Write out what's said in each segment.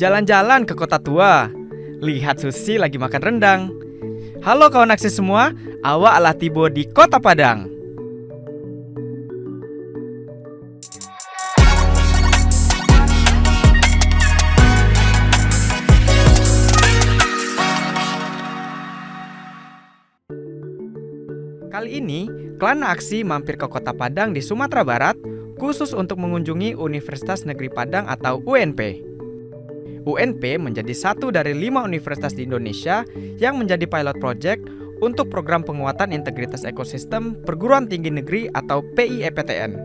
Jalan-jalan ke kota tua. Lihat Susi lagi makan rendang. Halo kawan aksi semua, awak telah tiba di Kota Padang. Kali ini, klan aksi mampir ke Kota Padang di Sumatera Barat khusus untuk mengunjungi Universitas Negeri Padang atau UNP. UNP menjadi satu dari 5 universitas di Indonesia yang menjadi pilot project untuk program penguatan integritas ekosistem perguruan tinggi negeri atau PIEPTN.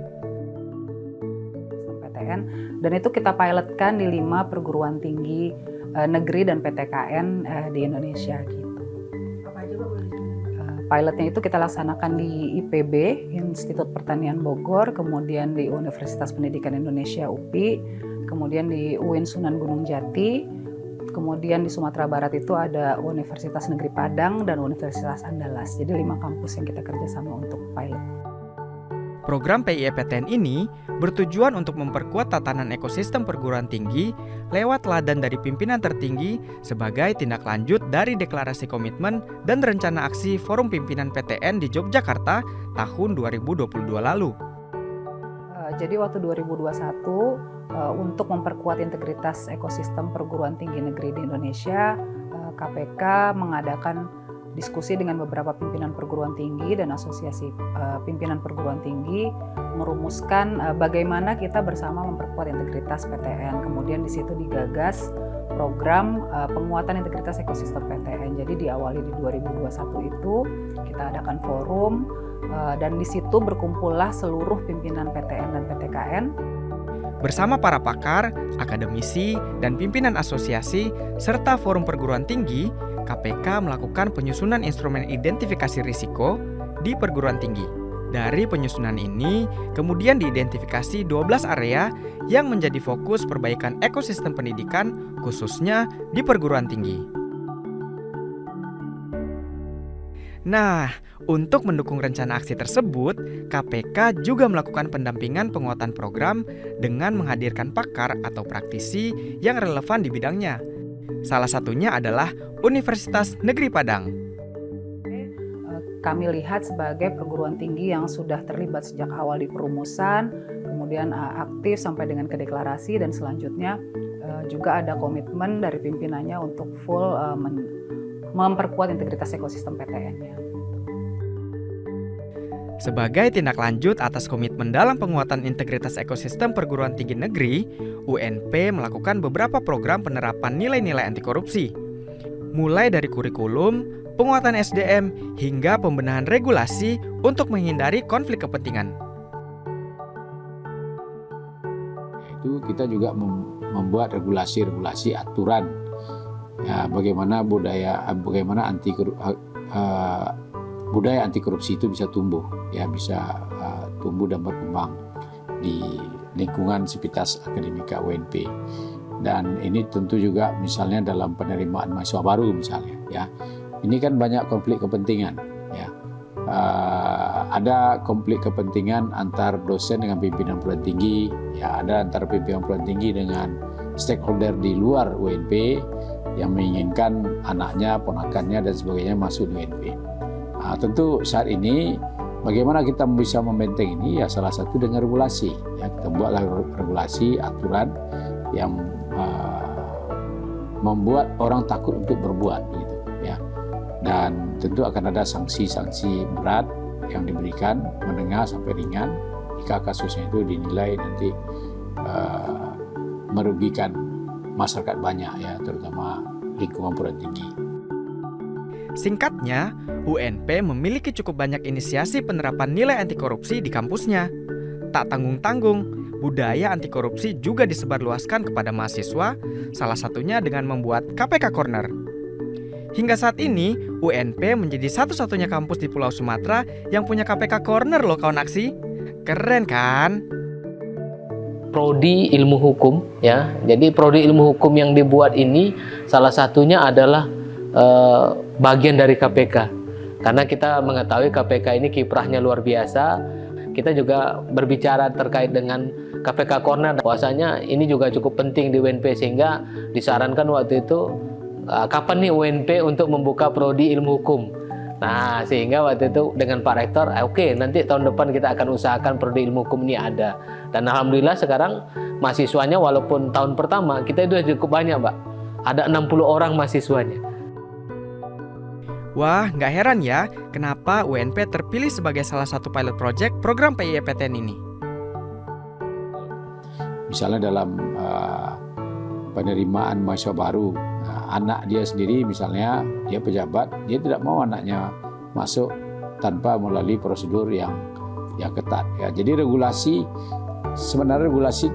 Dan itu kita pilotkan di 5 perguruan tinggi negeri dan PTKN di Indonesia gitu. Pilotnya itu kita laksanakan di IPB, Institut Pertanian Bogor, kemudian di Universitas Pendidikan Indonesia UPI, kemudian di UIN Sunan Gunung Jati, kemudian di Sumatera Barat itu ada Universitas Negeri Padang dan Universitas Andalas. Jadi 5 kampus yang kita kerjasama untuk pilot. Program PIEPTN ini bertujuan untuk memperkuat tatanan ekosistem perguruan tinggi lewat teladan dari pimpinan tertinggi sebagai tindak lanjut dari deklarasi komitmen dan rencana aksi Forum Pimpinan PTN di Yogyakarta tahun 2022 lalu. Jadi waktu 2021 untuk memperkuat integritas ekosistem perguruan tinggi negeri di Indonesia, KPK mengadakan diskusi dengan beberapa pimpinan perguruan tinggi dan asosiasi pimpinan perguruan tinggi merumuskan bagaimana kita bersama memperkuat integritas PTN. Kemudian di situ digagas program penguatan integritas ekosistem PTN. Jadi diawali di 2021 itu kita adakan forum dan di situ berkumpullah seluruh pimpinan PTN dan PTKN. Bersama para pakar, akademisi, dan pimpinan asosiasi, serta forum perguruan tinggi, KPK melakukan penyusunan instrumen identifikasi risiko di perguruan tinggi. Dari penyusunan ini, kemudian diidentifikasi 12 area yang menjadi fokus perbaikan ekosistem pendidikan, khususnya di perguruan tinggi. Nah, untuk mendukung rencana aksi tersebut, KPK juga melakukan pendampingan penguatan program dengan menghadirkan pakar atau praktisi yang relevan di bidangnya. Salah satunya adalah Universitas Negeri Padang. Kami lihat sebagai perguruan tinggi yang sudah terlibat sejak awal di perumusan, kemudian aktif sampai dengan ke deklarasi, dan selanjutnya juga ada komitmen dari pimpinannya untuk full memperkuat integritas ekosistem PTN. Sebagai tindak lanjut atas komitmen dalam penguatan integritas ekosistem perguruan tinggi negeri, UNP melakukan beberapa program penerapan nilai-nilai anti korupsi. Mulai dari kurikulum, penguatan SDM, hingga pembenahan regulasi untuk menghindari konflik kepentingan. Itu kita juga membuat regulasi aturan ya, bagaimana budaya anti korupsi itu bisa tumbuh, ya bisa tumbuh dan berkembang di lingkungan Sivitas Akademika UNP. Dan ini tentu juga misalnya dalam penerimaan mahasiswa baru misalnya, ya ini kan banyak konflik kepentingan, ya ada konflik kepentingan antar dosen dengan pimpinan perguruan tinggi, ya ada antar pimpinan perguruan tinggi dengan stakeholder di luar UNP yang menginginkan anaknya, ponakannya dan sebagainya masuk di UNP. Tentu saat ini bagaimana kita bisa membenteng ini, ya salah satu dengan regulasi, ya kita buatlah regulasi aturan yang membuat orang takut untuk berbuat gitu, ya. Dan tentu akan ada sanksi-sanksi berat yang diberikan menengah sampai ringan jika kasusnya itu dinilai nanti merugikan masyarakat banyak, ya terutama lingkungan perguruan tinggi. Singkatnya, UNP memiliki cukup banyak inisiasi penerapan nilai anti korupsi di kampusnya. Tak tanggung-tanggung, budaya anti korupsi juga disebarluaskan kepada mahasiswa, salah satunya dengan membuat KPK Corner. Hingga saat ini, UNP menjadi satu-satunya kampus di Pulau Sumatera yang punya KPK Corner loh kawan aksi. Keren kan? Prodi ilmu hukum, ya. Jadi prodi ilmu hukum yang dibuat ini salah satunya adalah bagian dari KPK. Karena kita mengetahui KPK ini kiprahnya luar biasa. kita juga berbicara terkait dengan KPK Corner, bahwasanya ini juga cukup penting di UNP, sehingga disarankan waktu itu kapan nih UNP untuk membuka prodi ilmu hukum. Nah, sehingga waktu itu dengan Pak Rektor, oke, nanti tahun depan kita akan usahakan prodi ilmu hukum ini ada. Dan alhamdulillah sekarang mahasiswanya walaupun tahun pertama kita itu cukup banyak, Mbak. Ada 60 orang mahasiswanya. Wah, nggak heran ya kenapa UNP terpilih sebagai salah satu pilot project program PIEPTN ini. Misalnya dalam penerimaan mahasiswa baru, anak dia sendiri misalnya dia pejabat, dia tidak mau anaknya masuk tanpa melalui prosedur yang ketat. Ya, jadi sebenarnya regulasi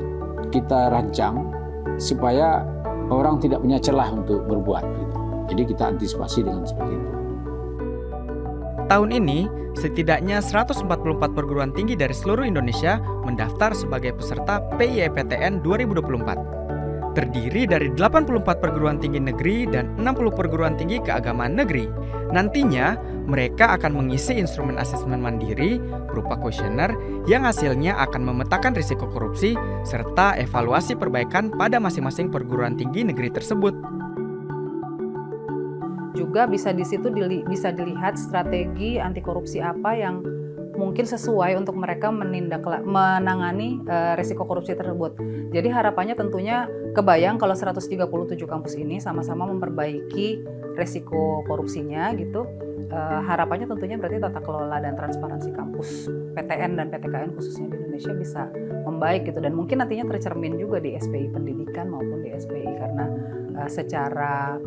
kita rancang supaya orang tidak punya celah untuk berbuat. Gitu. Jadi kita antisipasi dengan seperti itu. Tahun ini, setidaknya 144 perguruan tinggi dari seluruh Indonesia mendaftar sebagai peserta PIEPTN 2024. Terdiri dari 84 perguruan tinggi negeri dan 60 perguruan tinggi keagamaan negeri. Nantinya, mereka akan mengisi instrumen asesmen mandiri berupa kuesioner yang hasilnya akan memetakan risiko korupsi serta evaluasi perbaikan pada masing-masing perguruan tinggi negeri tersebut. Juga bisa di situ bisa dilihat strategi anti korupsi apa yang mungkin sesuai untuk mereka menangani risiko korupsi tersebut. Jadi harapannya tentunya kebayang kalau 137 kampus ini sama-sama memperbaiki risiko korupsinya gitu. Harapannya tentunya berarti tata kelola dan transparansi kampus PTN dan PTKN khususnya di Indonesia bisa membaik gitu, dan mungkin nantinya tercermin juga di SPI pendidikan maupun di SPI, karena secara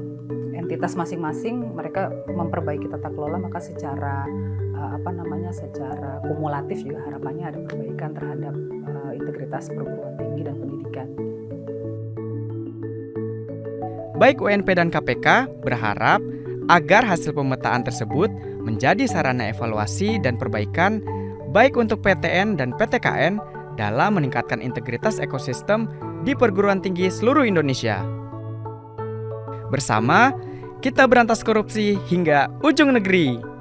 entitas masing-masing mereka memperbaiki tata kelola, maka secara secara kumulatif juga harapannya ada perbaikan terhadap integritas perguruan tinggi dan pendidikan. Baik UNP dan KPK berharap agar hasil pemetaan tersebut menjadi sarana evaluasi dan perbaikan baik untuk PTN dan PTKN dalam meningkatkan integritas ekosistem di perguruan tinggi seluruh Indonesia. Bersama, kita berantas korupsi hingga ujung negeri.